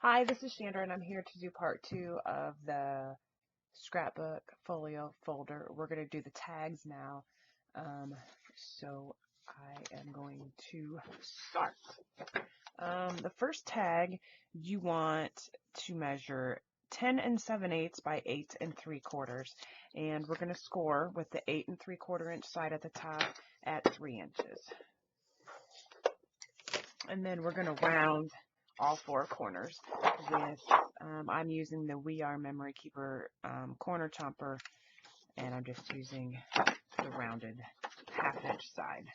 Hi, this is Chandra, and I'm here to do part 2 of the Scrapbook Folio folder. We're going to do the tags now. So I am going to start. The first tag, you want to measure 10 7/8 by 8 3/4, and we're going to score with the 8 3/4 inch side at the top at 3 inches. And then we're going to round all 4 corners with, I'm using the We Are Memory Keeper corner chomper, and I'm just using the rounded 1/2 inch side.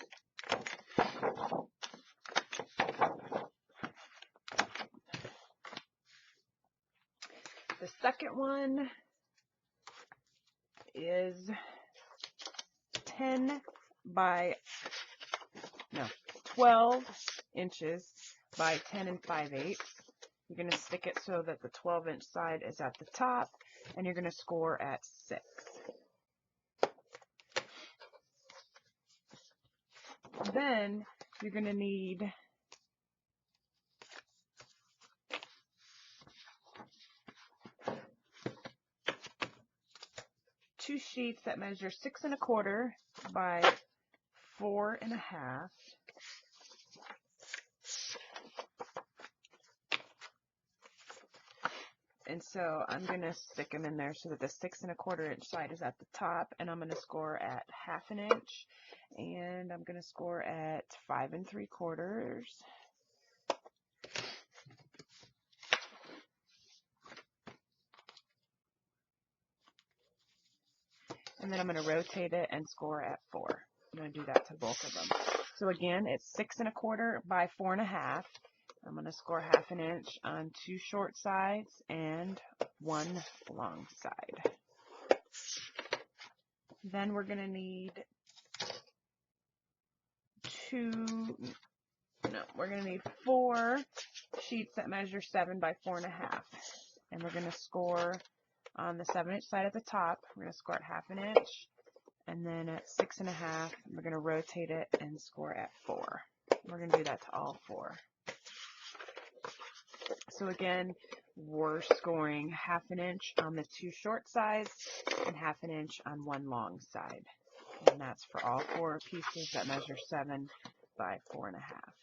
The second one is 12 inches by 10 5/8. You're going to stick it so that the 12 inch side is at the top, and you're going to score at 6. Then you're going to need 2 sheets that measure 6 1/4 by 4 1/2. And so I'm going to stick them in there so that the 6 1/4 inch side is at the top, and I'm going to score at 1/2 inch, and I'm going to score at 5 3/4. And then I'm going to rotate it and score at 4. I'm going to do that to both of them. So again, it's 6 1/4 by 4 1/2. I'm going to score 1/2 inch on 2 short sides and 1 long side. Then we're going to need we're going to need 4 sheets that measure 7 by 4 1/2. And we're going to score on the 7 inch side at the top. We're going to score at 1/2 inch. And then at 6 1/2, we're going to rotate it and score at 4. We're going to do that to all 4. So again, we're scoring 1/2 inch on the 2 short sides and 1/2 inch on 1 long side. And that's for all 4 pieces that measure 7 by 4 1/2.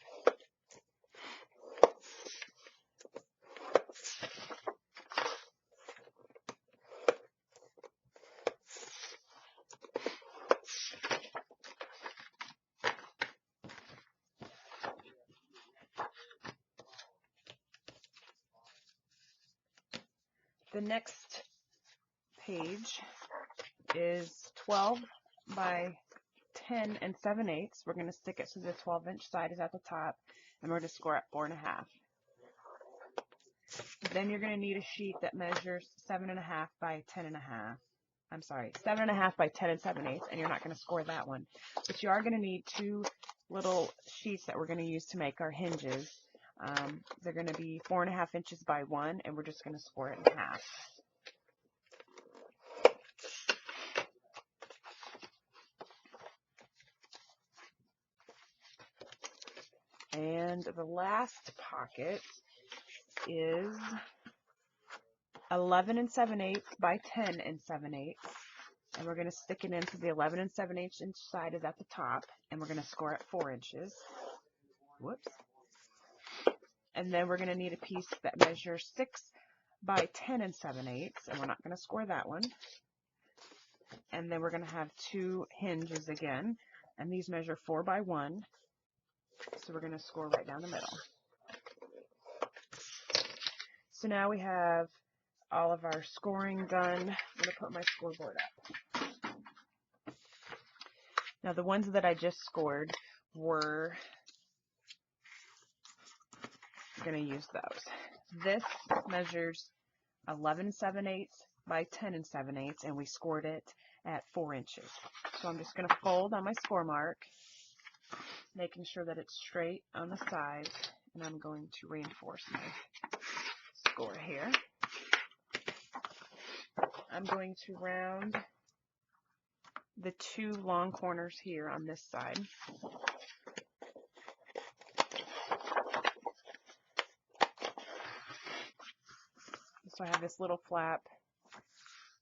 The next page is 12 by 10 7/8. We're going to stick it so the 12 inch side is at the top, and we're going to score at 4 1/2. Then you're going to need a sheet that measures 7 1/2 by 10 1/2. I'm sorry, 7 1/2 by 10 7/8, and you're not going to score that one. But you are going to need 2 little sheets that we're going to use to make our hinges. They're going to be 4 1/2 inches by 1, and we're just going to score it in half. And the last pocket is 11 7/8 by 10 7/8. And we're going to stick it into the 11 7/8 inch side is at the top, and we're going to score at 4 inches. Whoops. And then we're going to need a piece that measures 6 by 10 7/8, and we're not going to score that one. And then we're going to have 2 hinges again, and these measure 4 by 1, so we're going to score right down the middle. So now we have all of our scoring done. I'm going to put my scoreboard up. Now the ones that I just scored were going to use those. This measures 11 7/8 by 10 7/8, and we scored it at 4 inches. So I'm just going to fold on my score mark, making sure that it's straight on the sides, and I'm going to reinforce my score here. I'm going to round the 2 long corners here on this side. So I have this little flap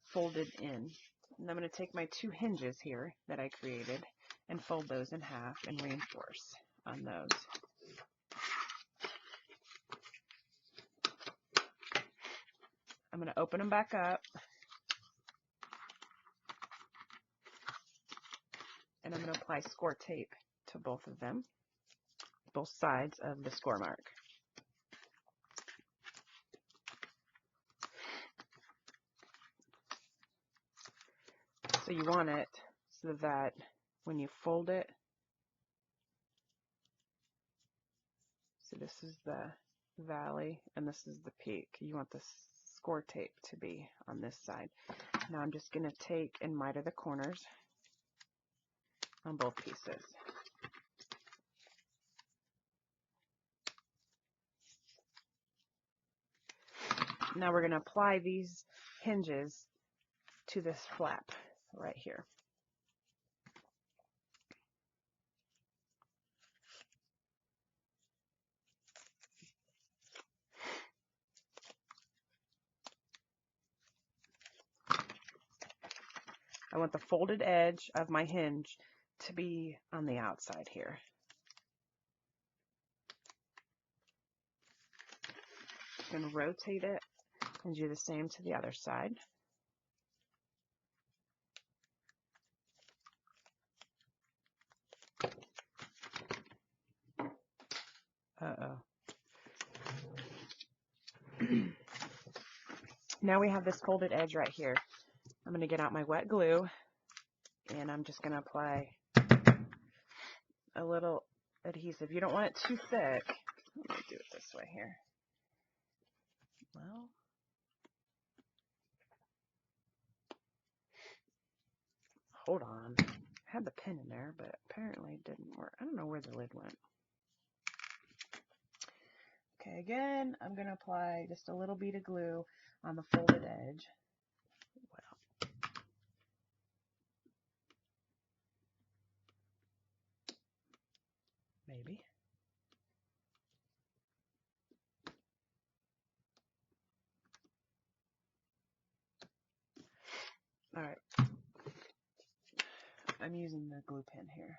folded in. And I'm going to take my 2 hinges here that I created and fold those in half and reinforce on those. I'm going to open them back up, and I'm going to apply score tape to both of them, both sides of the score mark. So you want it so that when you fold it, so this is the valley and this is the peak. You want the score tape to be on this side. Now I'm just going to take and miter the corners on both pieces. Now we're going to apply these hinges to this flap right here. I want the folded edge of my hinge to be on the outside here. I'm going to rotate it and do the same to the other side. Uh-oh. Now we have this folded edge right here. I'm going to get out my wet glue, and I'm just going to apply a little adhesive. You don't want it too thick. Let me do it this way here. Well, hold on. I had the pin in there, but apparently it didn't work. I don't know where the lid went. Okay, again, I'm going to apply just a little bead of glue on the folded edge. Well, maybe. All right. I'm using the glue pen here.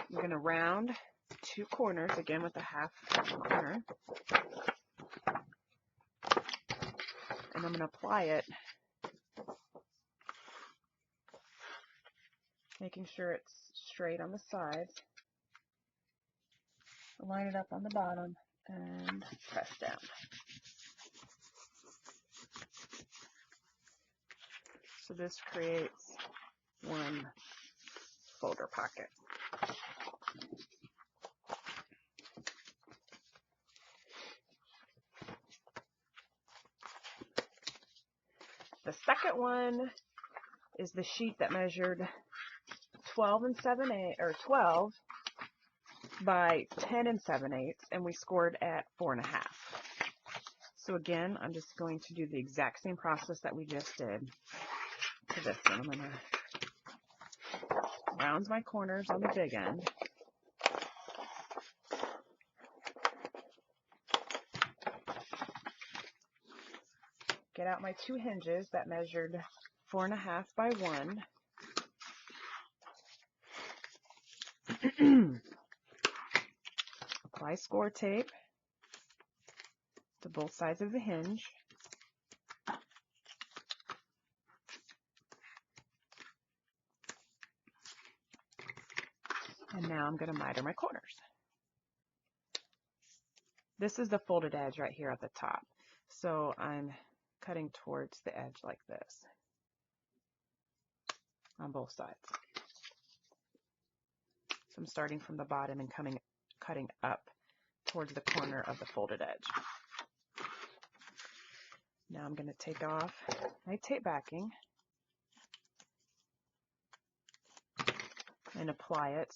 I'm going to round 2 corners again with a half corner. And I'm going to apply it, making sure it's straight on the sides. Line it up on the bottom and press down. So this creates one folder pocket. The second one is the sheet that measured 12 by 10 7/8, and we scored at 4.5. So again, I'm just going to do the exact same process that we just did to this one. I'm going to round my corners on the big end. Get out my 2 hinges that measured 4.5 by 1. Apply score tape to both sides of the hinge. And now I'm going to miter my corners. This is the folded edge right here at the top. So I'm cutting towards the edge like this on both sides. So I'm starting from the bottom and cutting up towards the corner of the folded edge. Now I'm going to take off my tape backing and apply it.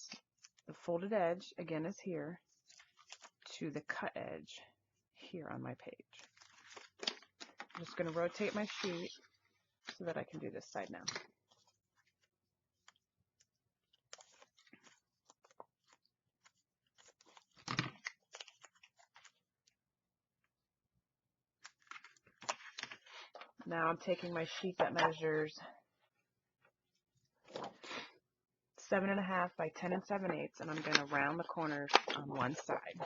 The folded edge, again, is here to the cut edge here on my page. I'm just going to rotate my sheet so that I can do this side now. Now I'm taking my sheet that measures 7.5 by 10 7/8, and I'm going to round the corners on one side.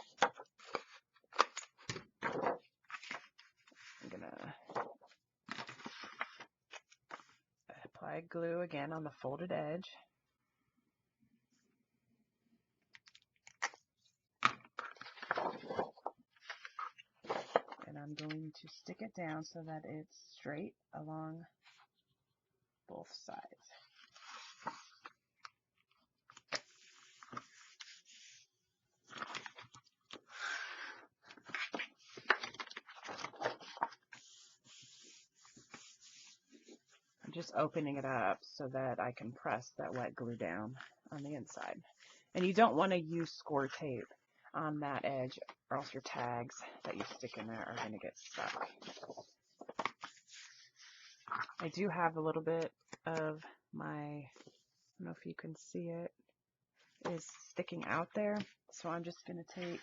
I'm going to apply glue again on the folded edge. And I'm going to stick it down so that it's straight along both sides. I'm just opening it up so that I can press that wet glue down on the inside. And you don't want to use score tape on that edge, or else your tags that you stick in there are going to get stuck. I do have a little bit of my, I don't know if you can see it, is sticking out there. So I'm just going to take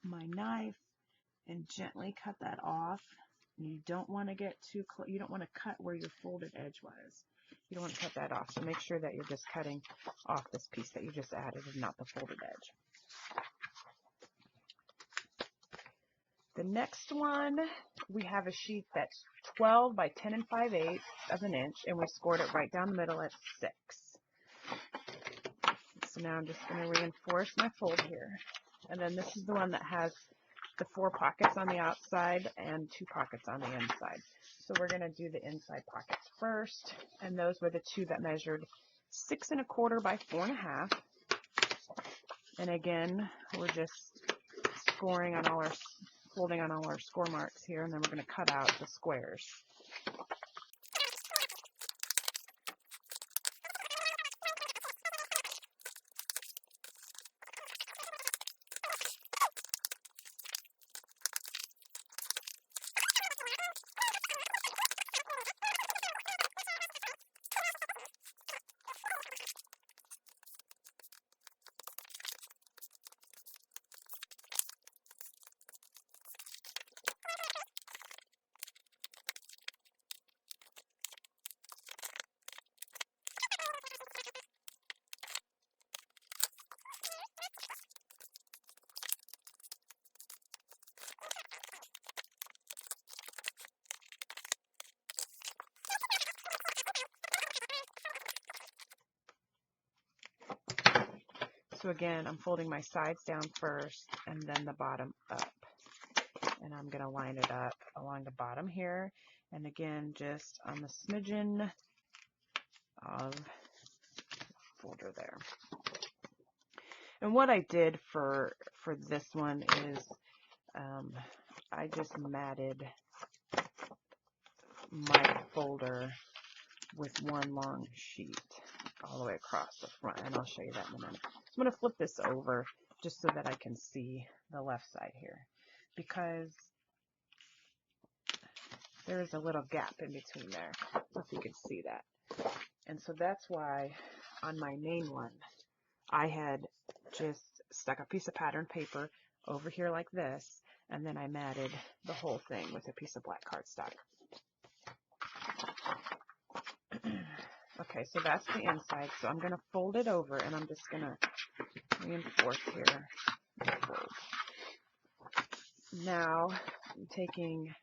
my knife and gently cut that off. You don't want to get too close. You don't want to cut where your folded edge was. You don't want to cut that off. So make sure that you're just cutting off this piece that you just added and not the folded edge. The next one, we have a sheet that's 12 by 10 5/8 of an inch, and we scored it right down the middle at 6. So now I'm just going to reinforce my fold here. And then this is the one that has the 4 pockets on the outside and 2 pockets on the inside. So we're going to do the inside pockets first, and those were the 2 that measured 6 1/4 by 4 1/2. And again, we're just scoring on all our, folding on all our score marks here, and then we're going to cut out the squares. So again, I'm folding my sides down first and then the bottom up. And I'm going to line it up along the bottom here. And again, just on the smidgen of folder there. And what I did for this one is I just matted my folder with one long sheet all the way across the front, and I'll show you that in a minute. So I'm going to flip this over just so that I can see the left side here, because there's a little gap in between there. I don't know if you can see that. And so that's why on my main one, I had just stuck a piece of pattern paper over here like this, and then I matted the whole thing with a piece of black cardstock. Okay, so that's the inside. So I'm going to fold it over, and I'm just going to reinforce here. Fold. Now I'm taking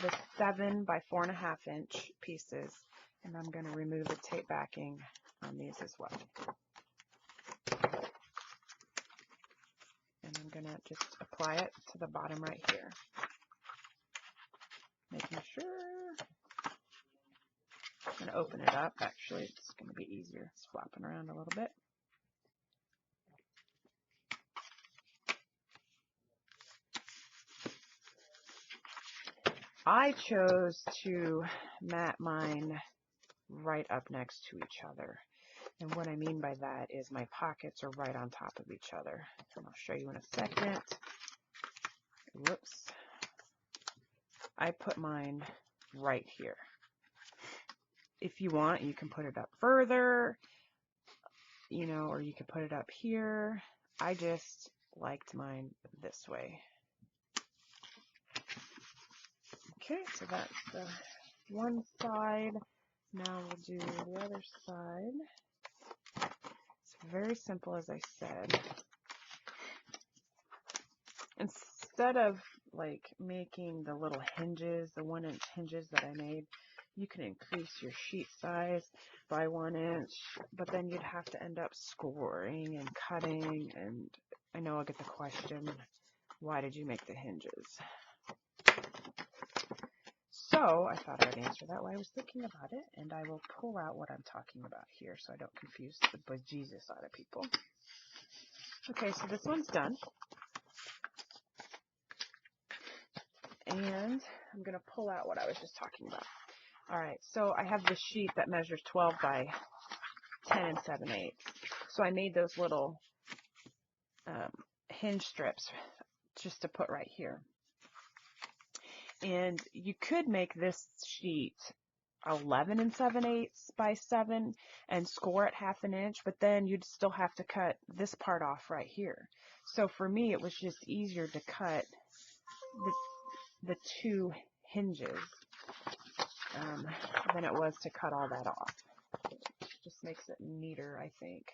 the 7 by 4 1/2 inch pieces, and I'm going to remove the tape backing on these as well. And I'm going to just apply it to the bottom right here, making sure. I'm going to open it up. Actually, it's going to be easier. It's flopping around a little bit. I chose to mat mine right up next to each other. And what I mean by that is my pockets are right on top of each other. And I'll show you in a second. Whoops. I put mine right here. If you want, you can put it up further, you know, or you can put it up here. I just liked mine this way. Okay, so that's the one side. Now we'll do the other side. It's very simple, as I said. Instead of like making the little hinges, the 1-inch hinges that I made, you can increase your sheet size by 1 inch, but then you'd have to end up scoring and cutting, and I know I'll get the question, why did you make the hinges? So I thought I'd answer that while I was thinking about it, and I will pull out what I'm talking about here so I don't confuse the bejesus out of people. Okay, so this one's done. And I'm going to pull out what I was just talking about. All right, so I have this sheet that measures 12 by 10 7/8. So I made those little hinge strips just to put right here. And you could make this sheet 11 7/8 by 7 and score it 1/2 inch, but then you'd still have to cut this part off right here. So for me, it was just easier to cut the 2 hinges than it was to cut all that off. It just makes it neater, I think.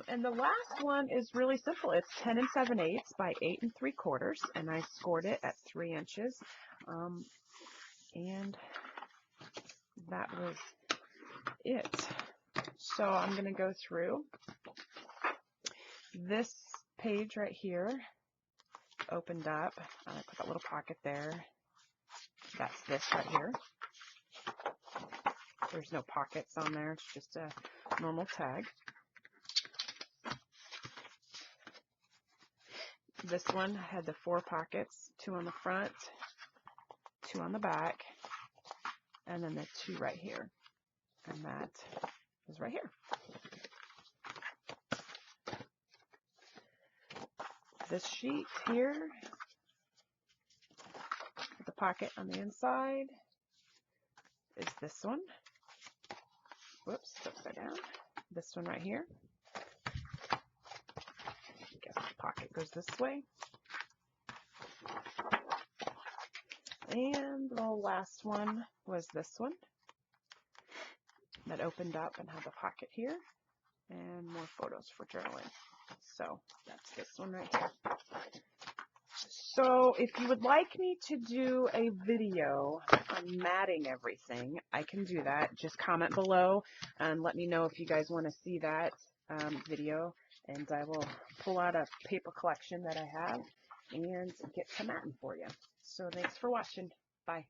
And the last one is really simple. It's 10 7/8 by 8 3/4, and I scored it at 3 inches. And that was it. So I'm going to go through this page right here. Opened up. I put that little pocket there. That's this right here. There's no pockets on there. It's just a normal tag. This one had the 4 pockets, 2 on the front, 2 on the back, and then the 2 right here. And that is right here. This sheet here with the pocket on the inside is this one. Whoops, upside down. This one right here. I guess the pocket goes this way. And the last one was this one that opened up and had the pocket here and more photos for journaling. So that's this one right here. So if you would like me to do a video on matting everything, I can do that. Just comment below and let me know if you guys want to see that video, and I will pull out a paper collection that I have and get some matting for you. So thanks for watching. Bye.